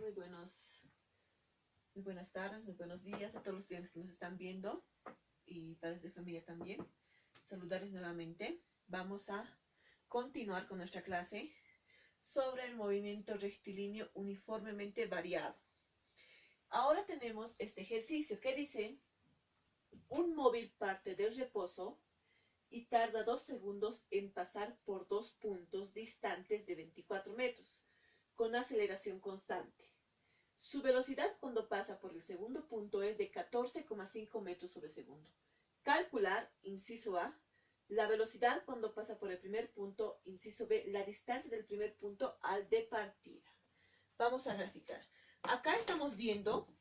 Muy buenas tardes, muy buenos días a todos los estudiantes que nos están viendo y padres de familia también. Saludarles nuevamente. Vamos a continuar con nuestra clase sobre el movimiento rectilíneo uniformemente variado. Ahora tenemos este ejercicio que dice: un móvil parte del reposo y tarda 2 segundos en pasar por 2 puntos distantes de 24 metros, con aceleración constante. Su velocidad cuando pasa por el segundo punto es de 14,5 metros sobre segundo. Calcular, inciso A, la velocidad cuando pasa por el primer punto, inciso B, la distancia del primer punto al de partida. Vamos a graficar. Acá estamos viendo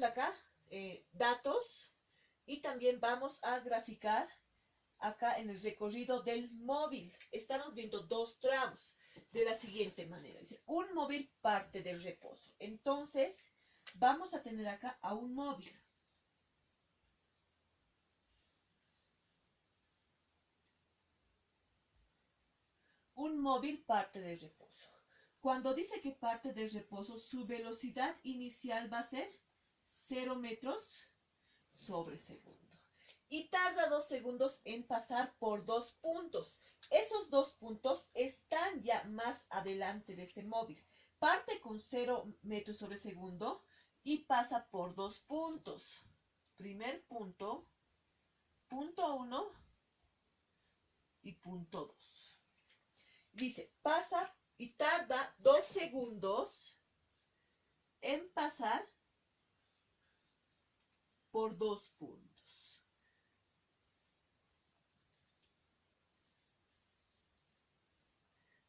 acá datos, y también vamos a graficar acá en el recorrido del móvil. Estamos viendo dos tramos de la siguiente manera. Dice, un móvil parte del reposo. Entonces, vamos a tener acá a un móvil. Un móvil parte del reposo. Cuando dice que parte del reposo, su velocidad inicial va a ser 0 metros sobre segundo. Y tarda 2 segundos en pasar por 2 puntos. Esos 2 puntos están ya más adelante de este móvil. Parte con 0 metros sobre segundo y pasa por 2 puntos. Primer punto, punto 1 y punto 2. Dice, pasa y tarda 2 segundos en pasar por 2 puntos.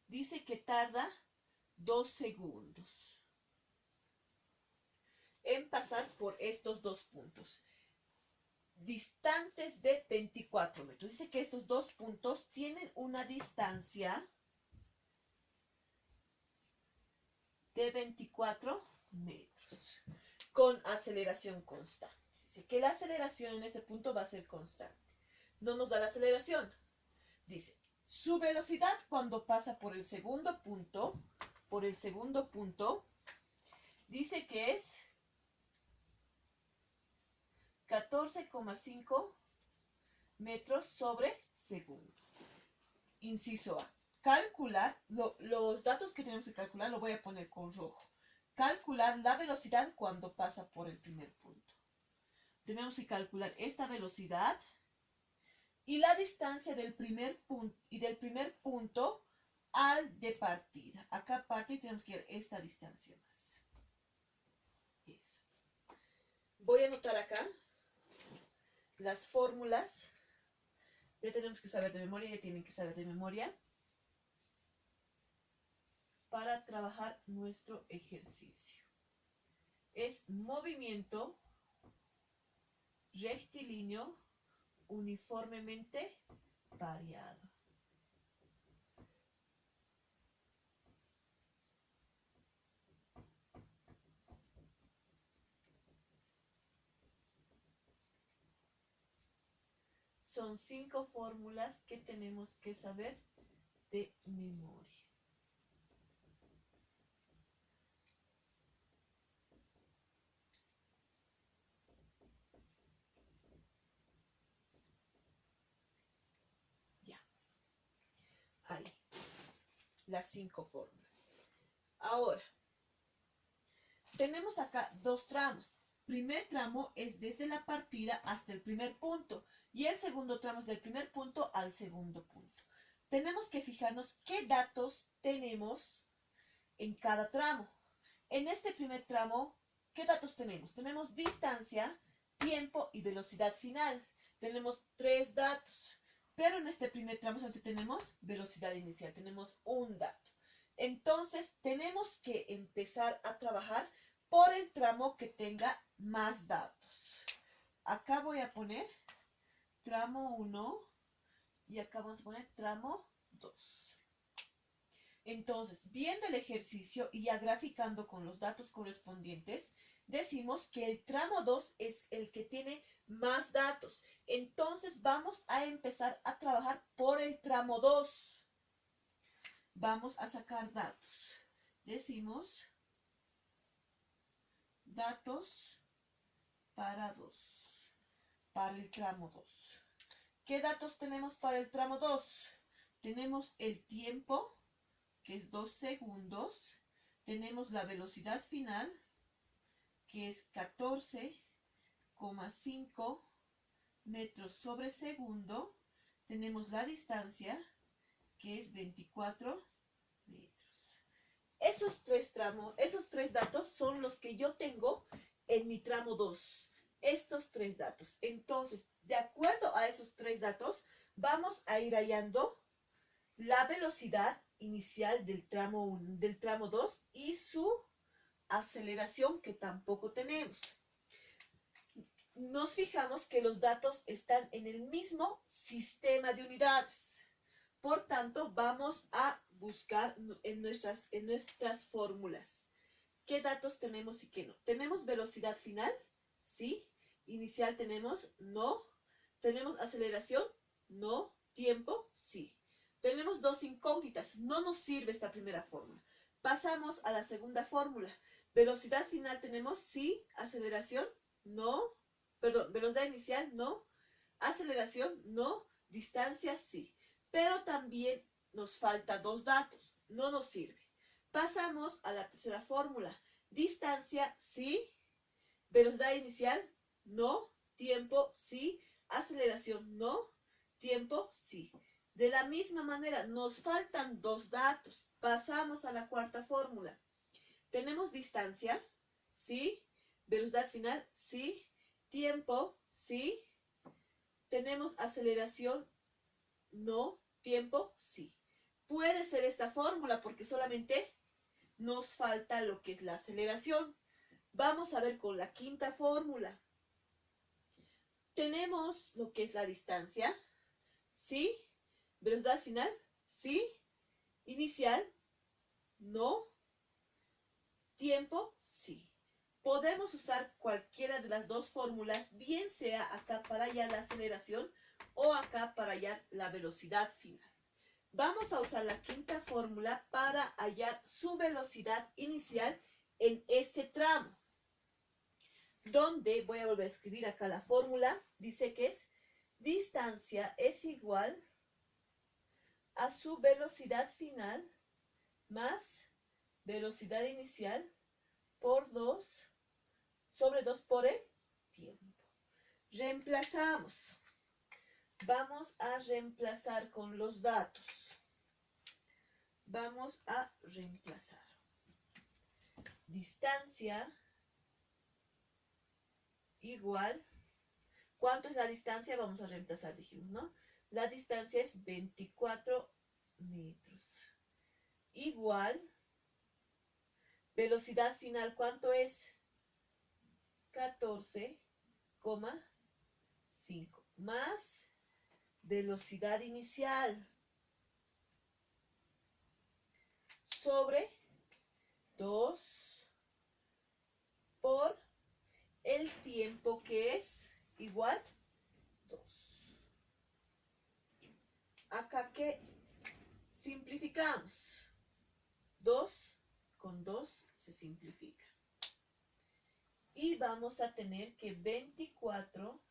Dice que tarda 2 segundos en pasar por estos 2 puntos, distantes de 24 metros. Dice que estos 2 puntos tienen una distancia de 24 metros, con aceleración constante. Dice que la aceleración en ese punto va a ser constante. No nos da la aceleración. Dice, su velocidad cuando pasa por el segundo punto, dice que es 14,5 metros sobre segundo. Inciso A. Calcular, los datos que tenemos que calcular lo voy a poner con rojo. Calcular la velocidad cuando pasa por el primer punto. Tenemos que calcular esta velocidad y la distancia del primer punto al de partida. Acá parte y tenemos que ir esta distancia más. Eso. Voy a anotar acá las fórmulas. Ya tenemos que saber de memoria, ya tienen que saber de memoria para trabajar nuestro ejercicio. Es movimiento rectilíneo uniformemente variado. Son 5 fórmulas que tenemos que saber de memoria. Ya. Ahí. Las 5 fórmulas. Ahora, tenemos acá dos tramos. Primer tramo es desde la partida hasta el primer punto y el segundo tramo es del primer punto al segundo punto. Tenemos que fijarnos qué datos tenemos en cada tramo. En este primer tramo, ¿qué datos tenemos? Tenemos distancia, tiempo y velocidad final. Tenemos 3 datos, pero en este primer tramo solamente tenemos velocidad inicial, tenemos un dato. Entonces, tenemos que empezar a trabajar por el tramo que tenga más datos. Acá voy a poner tramo 1 y acá vamos a poner tramo 2. Entonces, viendo el ejercicio y ya graficando con los datos correspondientes, decimos que el tramo 2 es el que tiene más datos. Entonces, vamos a empezar a trabajar por el tramo 2. vamos a sacar datos. Decimos datos para el tramo 2. ¿Qué datos tenemos para el tramo 2? Tenemos el tiempo, que es 2 segundos. Tenemos la velocidad final, que es 14,5 metros sobre segundo. Tenemos la distancia, que es 24 metros. Esos tres datos son los que yo tengo en mi tramo 2. Estos tres datos. Entonces, de acuerdo a esos tres datos, vamos a ir hallando la velocidad inicial del tramo 2 y su aceleración, que tampoco tenemos. Nos fijamos que los datos están en el mismo sistema de unidades. Por tanto, vamos a buscar en nuestras fórmulas qué datos tenemos y qué no. ¿Tenemos velocidad final? Sí. Inicial tenemos, no. ¿Tenemos aceleración? No. ¿Tiempo? Sí. Tenemos dos incógnitas, no nos sirve esta primera fórmula. Pasamos a la segunda fórmula. Velocidad final tenemos, sí. Aceleración, no. Perdón, velocidad inicial, no. Aceleración, no. Distancia, sí. Pero también nos falta dos datos, no nos sirve. Pasamos a la tercera fórmula. Distancia, sí. Velocidad inicial, no. Tiempo, sí. Aceleración, no. Tiempo, sí. De la misma manera, nos faltan dos datos. Pasamos a la cuarta fórmula. Tenemos distancia, sí. Velocidad final, sí. Tiempo, sí. Tenemos aceleración, no. Tiempo, sí. Puede ser esta fórmula porque solamente nos falta lo que es la aceleración. Vamos a ver con la quinta fórmula. Tenemos lo que es la distancia, sí. Velocidad final, sí. Inicial, no. Tiempo, sí. Podemos usar cualquiera de las dos fórmulas, bien sea acá para hallar la aceleración o acá para hallar la velocidad final. Vamos a usar la quinta fórmula para hallar su velocidad inicial en ese tramo. Donde voy a volver a escribir acá la fórmula. Dice que es distancia es igual a su velocidad final más velocidad inicial por 2 sobre 2 por el tiempo. Reemplazamos. Vamos a reemplazar con los datos. Vamos a reemplazar. Distancia igual. ¿Cuánto es la distancia? Vamos a reemplazar, dijimos, ¿no? La distancia es 24 metros. Igual. Velocidad final, ¿cuánto es? 14,5. Más velocidad inicial sobre 2 por el tiempo, que es igual 2. Acá que simplificamos. 2 con 2 se simplifica. Y vamos a tener que 24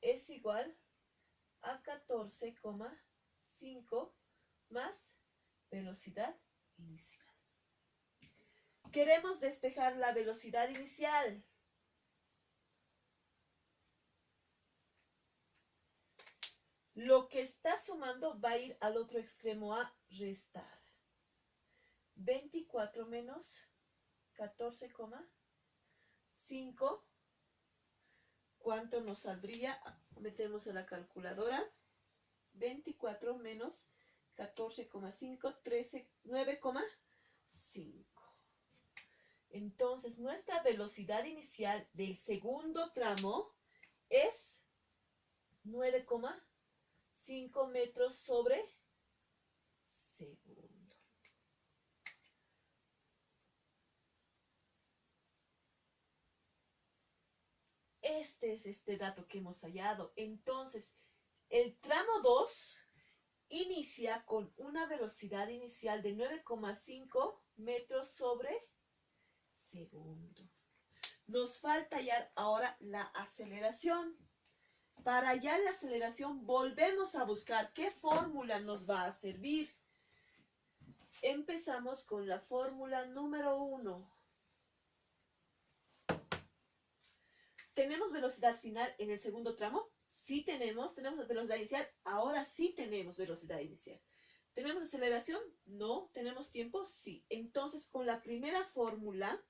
es igual a 14,5 más velocidad inicial. Queremos despejar la velocidad inicial. Lo que está sumando va a ir al otro extremo a restar. 24 menos 14,5. ¿Cuánto nos saldría? Metemos en la calculadora. 24 menos 14,5, 9,5. Entonces, nuestra velocidad inicial del segundo tramo es 9,5 metros sobre segundo. Este es este dato que hemos hallado. Entonces, el tramo 2 inicia con una velocidad inicial de 9,5 metros sobre segundo. Nos falta hallar ahora la aceleración. Para hallar la aceleración volvemos a buscar qué fórmula nos va a servir. Empezamos con la fórmula número 1. ¿Tenemos velocidad final en el segundo tramo? Sí tenemos velocidad inicial. Ahora sí tenemos velocidad inicial. ¿Tenemos aceleración? No. ¿Tenemos tiempo? Sí. Entonces, con la primera fórmula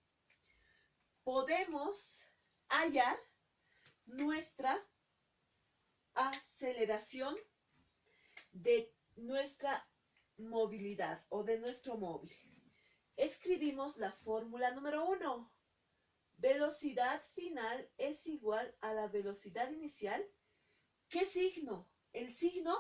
podemos hallar nuestra aceleración de nuestra movilidad o de nuestro móvil. Escribimos la fórmula número 1. Velocidad final es igual a la velocidad inicial. ¿Qué signo? El signo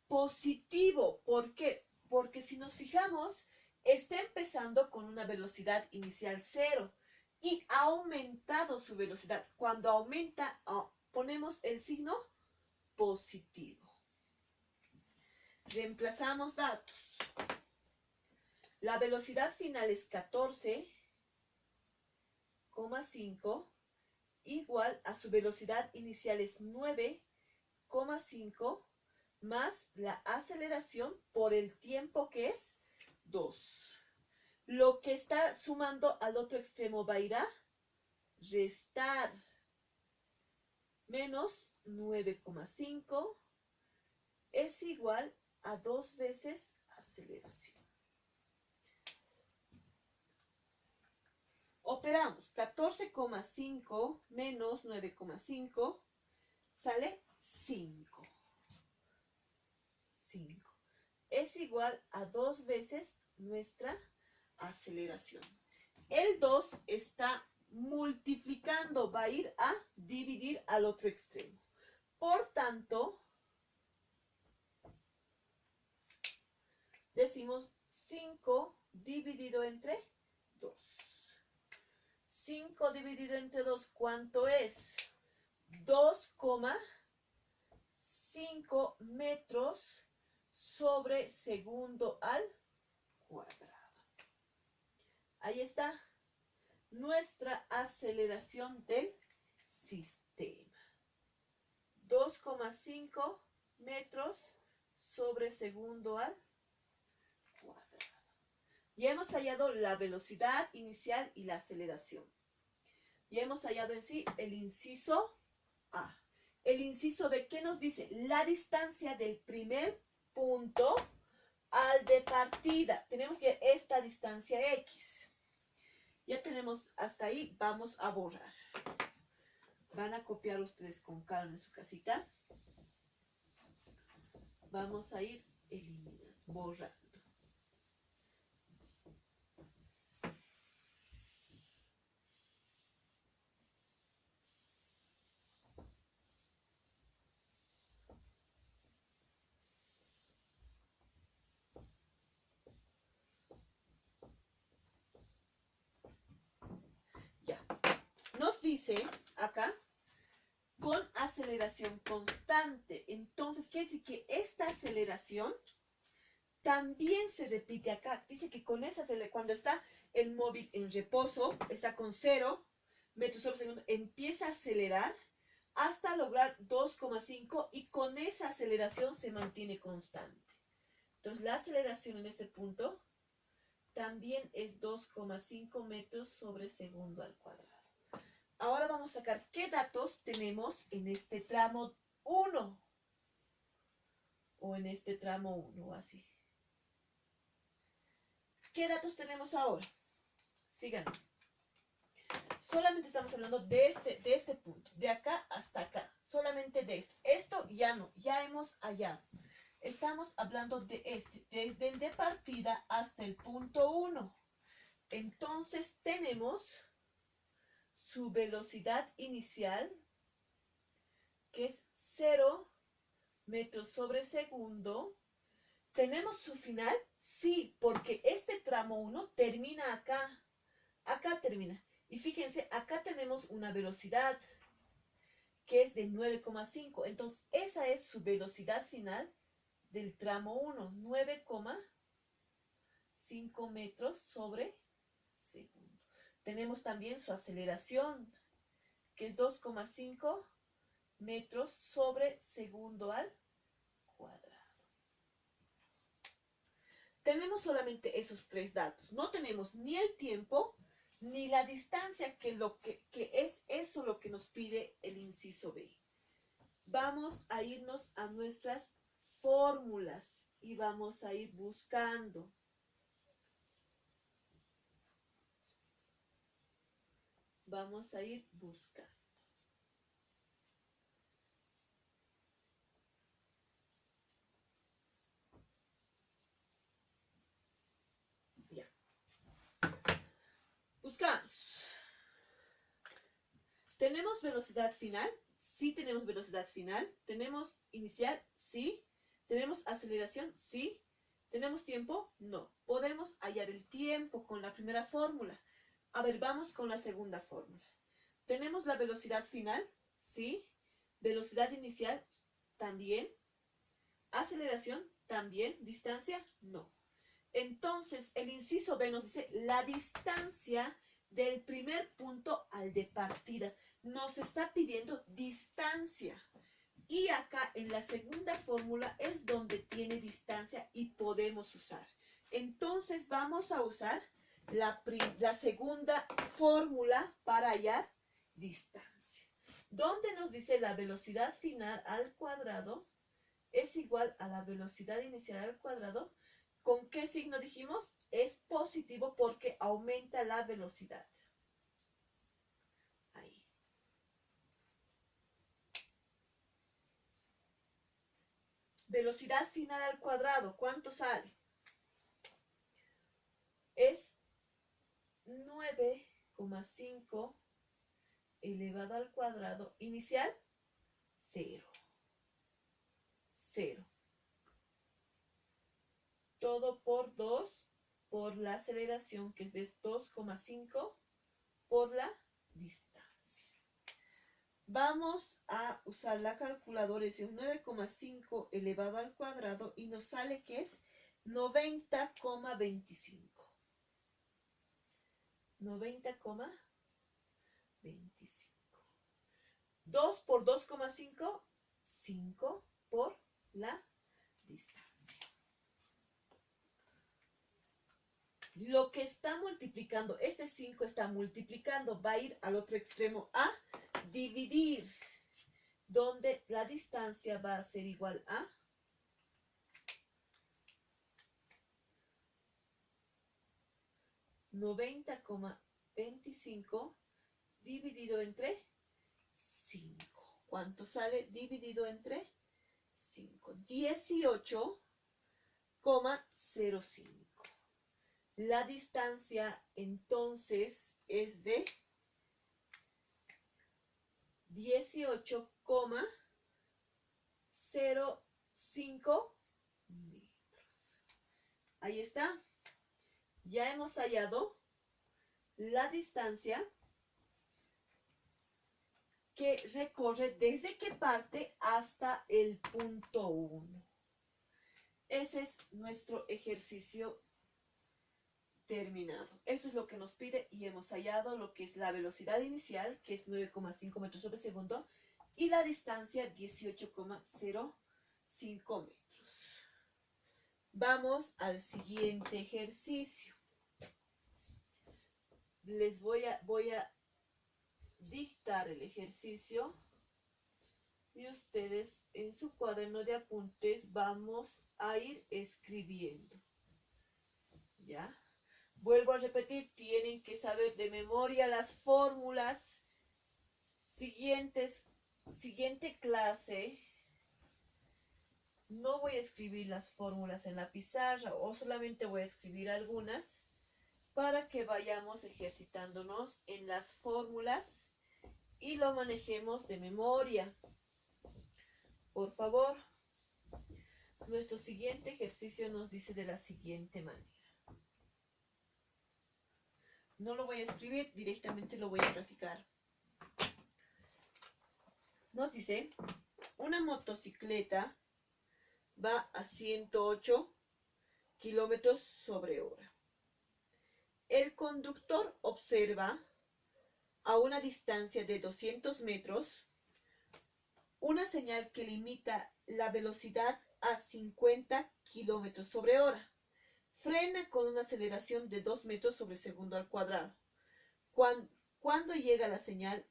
positivo. ¿Por qué? Porque si nos fijamos, está empezando con una velocidad inicial 0 y ha aumentado su velocidad. Cuando aumenta, ponemos el signo positivo. Reemplazamos datos. La velocidad final es 14,5 igual a su velocidad inicial es 9,5 más la aceleración por el tiempo que es 2. Lo que está sumando al otro extremo va a ir a restar. Menos 9,5 es igual a 2 veces aceleración. Operamos 14,5 menos 9,5 sale 5. 5 es igual a 2 veces nuestra aceleración. El 2 está multiplicando, va a ir a dividir al otro extremo. Por tanto, decimos 5 dividido entre 2. 5 dividido entre 2, ¿cuánto es? 2,5 metros sobre segundo al cuadrado. Ahí está nuestra aceleración del sistema. 2,5 metros sobre segundo al cuadrado. Ya hemos hallado la velocidad inicial y la aceleración. Ya hemos hallado en sí el inciso A. El inciso B, ¿qué nos dice? La distancia del primer punto al de partida. Tenemos que esta distancia X. Ya tenemos hasta ahí, vamos a borrar. Van a copiar ustedes con calma en su casita. Vamos a ir eliminando, borrando. Ya. Nos dice acá con aceleración constante. Entonces, quiere decir que esta aceleración también se repite acá. Dice que con esa aceleración, cuando está el móvil en reposo, está con 0 metros sobre segundo, empieza a acelerar hasta lograr 2,5 y con esa aceleración se mantiene constante. Entonces, la aceleración en este punto también es 2,5 metros sobre segundo al cuadrado. Ahora vamos a sacar qué datos tenemos en este tramo 1. O en este tramo 1, así. ¿Qué datos tenemos ahora? Síganme. Solamente estamos hablando de este punto. De acá hasta acá. Solamente de esto. Esto ya no. Ya hemos hallado. Estamos hablando de este. Desde el de partida hasta el punto 1. Entonces tenemos su velocidad inicial, que es 0 metros sobre segundo. ¿Tenemos su final? Sí, porque este tramo 1 termina acá. Acá termina. Y fíjense, acá tenemos una velocidad que es de 9,5. Entonces, esa es su velocidad final del tramo 1, 9,5 metros sobre segundo. Tenemos también su aceleración, que es 2,5 metros sobre segundo al cuadrado. Tenemos solamente esos tres datos. No tenemos ni el tiempo ni la distancia, que es eso lo que nos pide el inciso B. Vamos a irnos a nuestras fórmulas y vamos a ir buscando. Vamos a ir buscando. Ya. Buscamos. ¿Tenemos velocidad final? Sí tenemos velocidad final. ¿Tenemos inicial? Sí. ¿Tenemos aceleración? Sí. ¿Tenemos tiempo? No. Podemos hallar el tiempo con la primera fórmula. A ver, vamos con la segunda fórmula. ¿Tenemos la velocidad final? Sí. ¿Velocidad inicial? También. ¿Aceleración? También. ¿Distancia? No. Entonces, el inciso B nos dice la distancia del primer punto al de partida. Nos está pidiendo distancia. Y acá en la segunda fórmula es donde tiene distancia y podemos usar. Entonces vamos a usar la segunda fórmula para hallar distancia. Donde nos dice la velocidad final al cuadrado es igual a la velocidad inicial al cuadrado. ¿Con qué signo dijimos? Es positivo porque aumenta la velocidad. Ahí. Velocidad final al cuadrado, ¿cuánto sale? Es 9,5 elevado al cuadrado. Inicial, 0. 0. Todo por 2 por la aceleración, que es de 2,5 por la distancia. Vamos a usar la calculadora, es 9,5 elevado al cuadrado y nos sale que es 90,25. 90,25. 2 por 2,5, 5 por la distancia. Lo que está multiplicando, este 5 está multiplicando, va a ir al otro extremo a dividir, donde la distancia va a ser igual a 90,25 dividido entre 5. ¿Cuánto sale dividido entre 5? 18,05. La distancia entonces es de 18,05 metros. Ahí está. Ya hemos hallado la distancia que recorre desde que parte hasta el punto 1. Ese es nuestro ejercicio terminado. Eso es lo que nos pide y hemos hallado lo que es la velocidad inicial, que es 9,5 metros sobre segundo, y la distancia 18,05 metros. Vamos al siguiente ejercicio. Les voy a dictar el ejercicio y ustedes en su cuaderno de apuntes vamos a ir escribiendo. ¿Ya? Vuelvo a repetir, tienen que saber de memoria las fórmulas. Siguiente clase, no voy a escribir las fórmulas en la pizarra o solamente voy a escribir algunas para que vayamos ejercitándonos en las fórmulas y lo manejemos de memoria. Por favor, nuestro siguiente ejercicio nos dice de la siguiente manera. No lo voy a escribir, directamente lo voy a graficar. Nos dice, una motocicleta va a 108 kilómetros sobre hora. El conductor observa a una distancia de 200 metros una señal que limita la velocidad a 50 kilómetros sobre hora. Frena con una aceleración de 2 metros sobre segundo al cuadrado. Cuando llega la señal,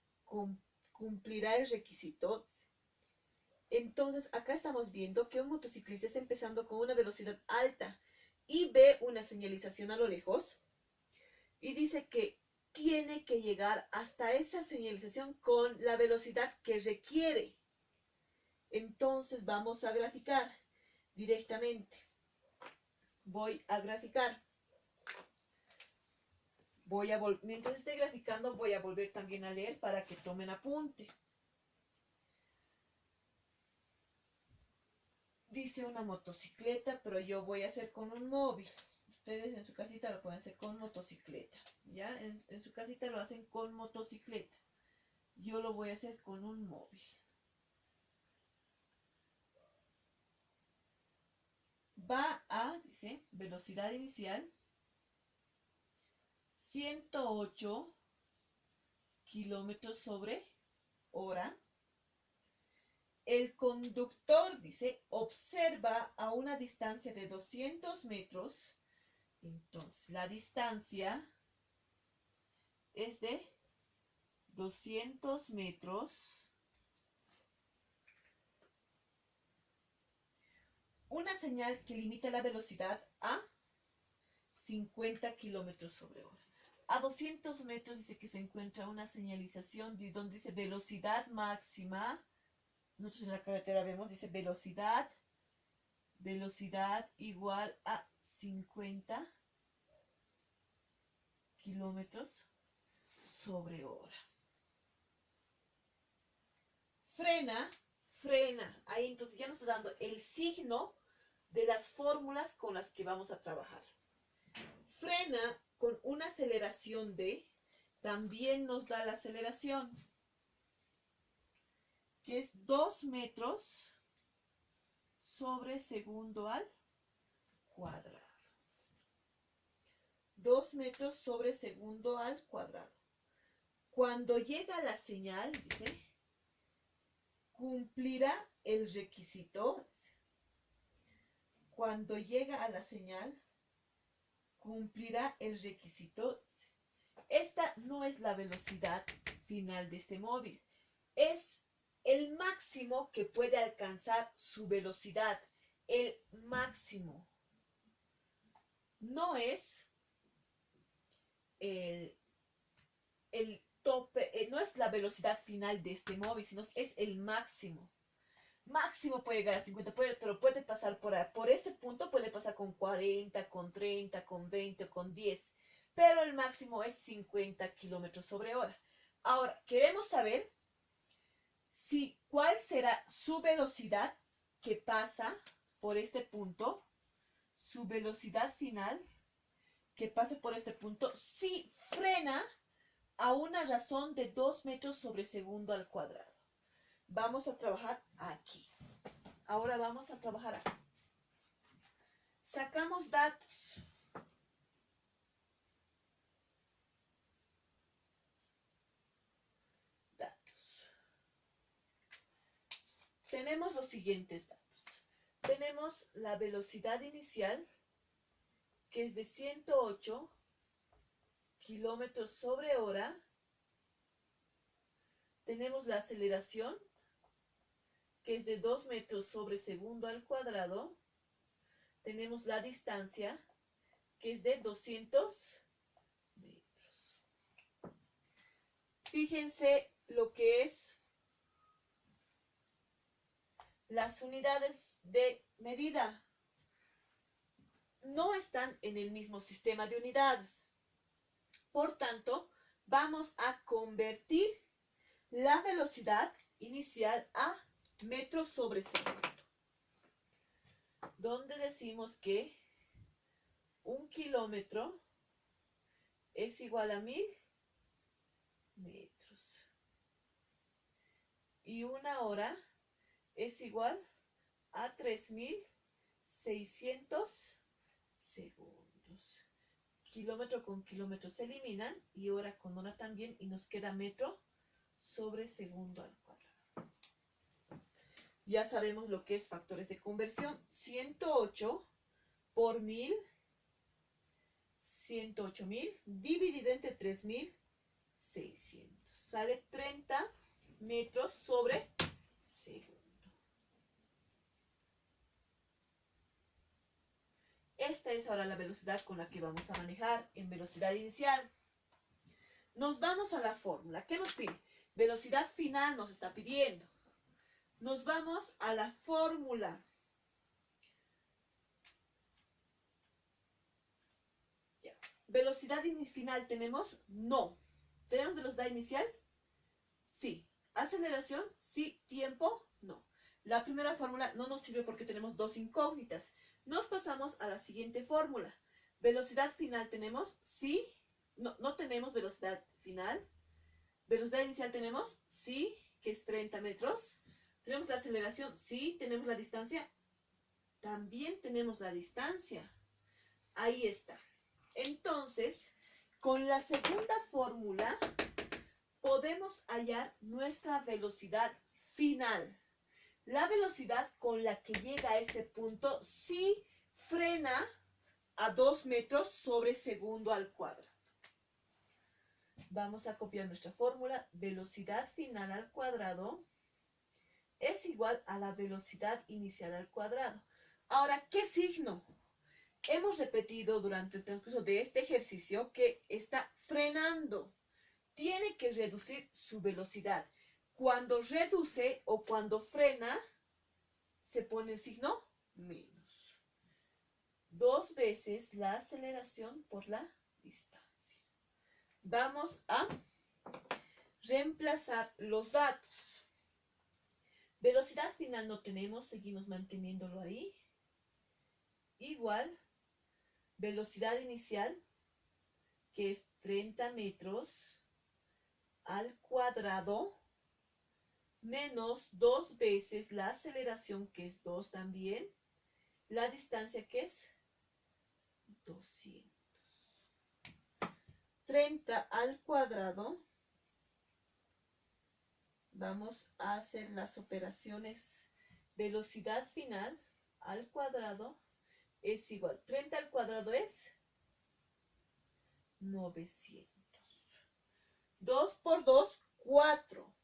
cumplirá el requisito. Entonces, acá estamos viendo que un motociclista está empezando con una velocidad alta y ve una señalización a lo lejos y dice que tiene que llegar hasta esa señalización con la velocidad que requiere. Entonces, vamos a graficar directamente. Voy a graficar. Mientras esté graficando, voy a volver también a leer para que tomen apunte. Dice una motocicleta, pero yo voy a hacer con un móvil. Ustedes en su casita lo pueden hacer con motocicleta. ¿Ya? En su casita lo hacen con motocicleta. Yo lo voy a hacer con un móvil. Va a, dice, velocidad inicial 108 kilómetros sobre hora. El conductor, dice, observa a una distancia de 200 metros. Entonces, la distancia es de 200 metros. Una señal que limita la velocidad a 50 kilómetros sobre hora. A 200 metros dice que se encuentra una señalización donde dice velocidad máxima. Nosotros en la carretera vemos, dice velocidad igual a 50 kilómetros sobre hora. Frena. Ahí entonces ya nos está dando el signo de las fórmulas con las que vamos a trabajar. Frena con una aceleración de, también nos da la aceleración, que es 2 metros sobre segundo al cuadrado. 2 metros sobre segundo al cuadrado. Cuando llega la señal, dice, cumplirá el requisito. Cuando llega a la señal, cumplirá el requisito. Esta no es la velocidad final de este móvil. Es el máximo que puede alcanzar su velocidad. El máximo. No es el tope, no es la velocidad final de este móvil, sino es el máximo. Máximo puede llegar a 50, pero puede pasar por ese punto, puede pasar con 40, con 30, con 20, con 10. Pero el máximo es 50 kilómetros sobre hora. Ahora, queremos saber cuál será su velocidad que pasa por este punto, su velocidad final que pase por este punto, si frena a una razón de 2 metros sobre segundo al cuadrado. Vamos a trabajar aquí. Ahora vamos a trabajar aquí. Sacamos datos. Tenemos los siguientes datos. Tenemos la velocidad inicial, que es de 108 kilómetros sobre hora. Tenemos la aceleración, que es de 2 metros sobre segundo al cuadrado. Tenemos la distancia, que es de 200 metros. Fíjense lo que es las unidades de medida. No están en el mismo sistema de unidades. Por tanto, vamos a convertir la velocidad inicial a metros sobre segundo, donde decimos que 1 kilómetro es igual a 1000 metros y 1 hora es igual a 3000 600 segundos. Kilómetro con kilómetro se eliminan y hora con hora también, y nos queda metro sobre segundo al cuadrado. Ya sabemos lo que es factores de conversión. 108 por 1000, 108.000 dividido entre 3600. Sale 30 metros sobre segundo. Esta es ahora la velocidad con la que vamos a manejar en velocidad inicial. Nos vamos a la fórmula. ¿Qué nos pide? Velocidad final nos está pidiendo. Nos vamos a la fórmula. Ya. ¿Velocidad final tenemos? No. ¿Tenemos velocidad inicial? Sí. ¿Aceleración? Sí. ¿Tiempo? No. La primera fórmula no nos sirve porque tenemos dos incógnitas. Nos pasamos a la siguiente fórmula. ¿Velocidad final tenemos? Sí. No, no tenemos velocidad final. ¿Velocidad inicial tenemos? Sí, que es 30 metros. ¿Tenemos la aceleración? Sí. ¿Tenemos la distancia? También tenemos la distancia. Ahí está. Entonces, con la segunda fórmula podemos hallar nuestra velocidad final. La velocidad con la que llega a este punto si frena a 2 metros sobre segundo al cuadrado. Vamos a copiar nuestra fórmula. Velocidad final al cuadrado es igual a la velocidad inicial al cuadrado. Ahora, ¿qué signo? Hemos repetido durante el transcurso de este ejercicio que está frenando. Tiene que reducir su velocidad. Cuando reduce o cuando frena, se pone el signo menos. 2 veces la aceleración por la distancia. Vamos a reemplazar los datos. Velocidad final no tenemos, seguimos manteniéndolo ahí. Igual, velocidad inicial, que es 30 metros al cuadrado, menos 2 veces la aceleración, que es 2 también, la distancia, que es 200. 30 al cuadrado, vamos a hacer las operaciones. Velocidad final al cuadrado es igual. 30 al cuadrado es 900. 2 por 2, 4.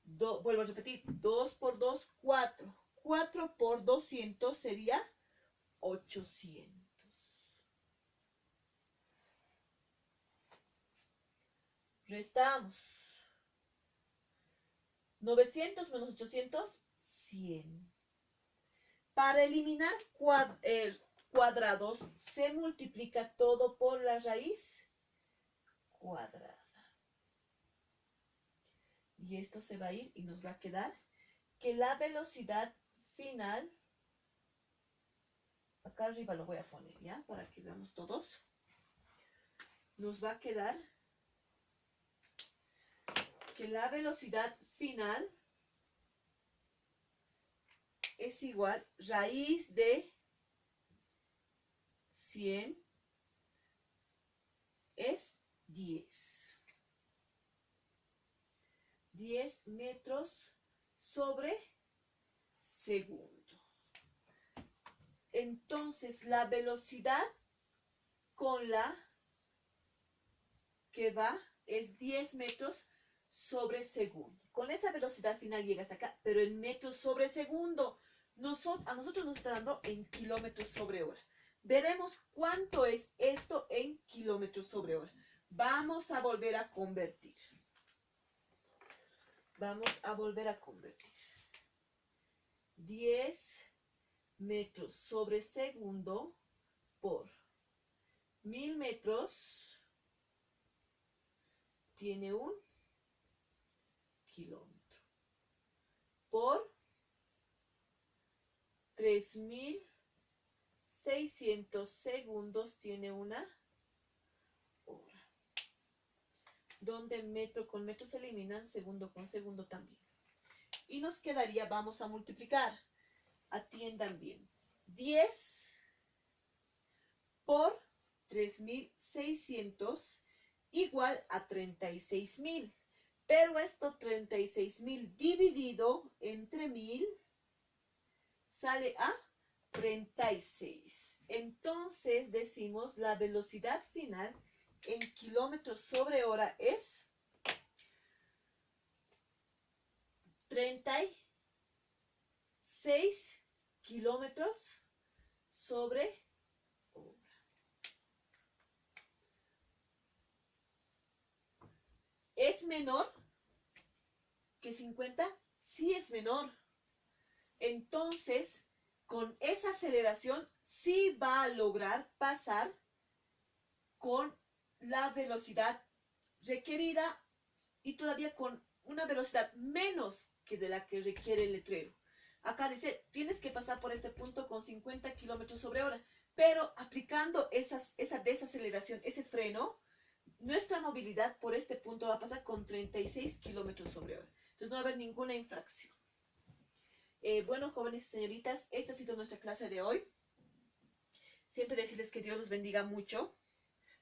Vuelvo a repetir, 2 por 2, 4. 4 por 200 sería 800. Restamos. 900 menos 800, 100. Para eliminar cuadrados, se multiplica todo por la raíz cuadrada. Y esto se va a ir y nos va a quedar que la velocidad final, acá arriba lo voy a poner ya para que veamos todos, nos va a quedar que la velocidad final es igual raíz de 100 es 10. 10 metros sobre segundo. Entonces, la velocidad con la que va es 10 metros sobre segundo. Con esa velocidad final llega hasta acá, pero en metros sobre segundo. A nosotros nos está dando en kilómetros sobre hora. Veremos cuánto es esto en kilómetros sobre hora. Vamos a volver a convertir. Vamos a volver a convertir. 10 metros sobre segundo por 1000 metros tiene un kilómetro. Por 3600 segundos tiene una hora. Donde metro con metro se eliminan, segundo con segundo también. Y nos quedaría, vamos a multiplicar. Atiendan bien. 10 por 3.600 igual a 36.000. Pero esto 36.000 dividido entre 1.000 sale a 36. Entonces decimos la velocidad final en kilómetros sobre hora es 36 kilómetros sobre hora. ¿Es menor que 50? Sí es menor. Entonces, con esa aceleración, sí va a lograr pasar con la velocidad requerida y todavía con una velocidad menos que de la que requiere el letrero. Acá dice, tienes que pasar por este punto con 50 kilómetros sobre hora, pero aplicando esa desaceleración, ese freno, nuestra movilidad por este punto va a pasar con 36 kilómetros sobre hora. Entonces no va a haber ninguna infracción. Bueno, jóvenes y señoritas, esta ha sido nuestra clase de hoy. Siempre decirles que Dios los bendiga mucho.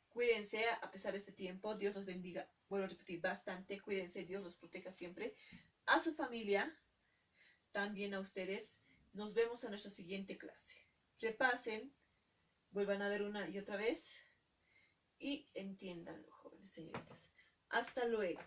Cuídense a pesar de este tiempo. Dios los bendiga. Vuelvo a repetir bastante. Cuídense. Dios los proteja siempre. A su familia, también a ustedes. Nos vemos en nuestra siguiente clase. Repasen. Vuelvan a ver una y otra vez. Y entiéndanlo, jóvenes y señoritas. Hasta luego.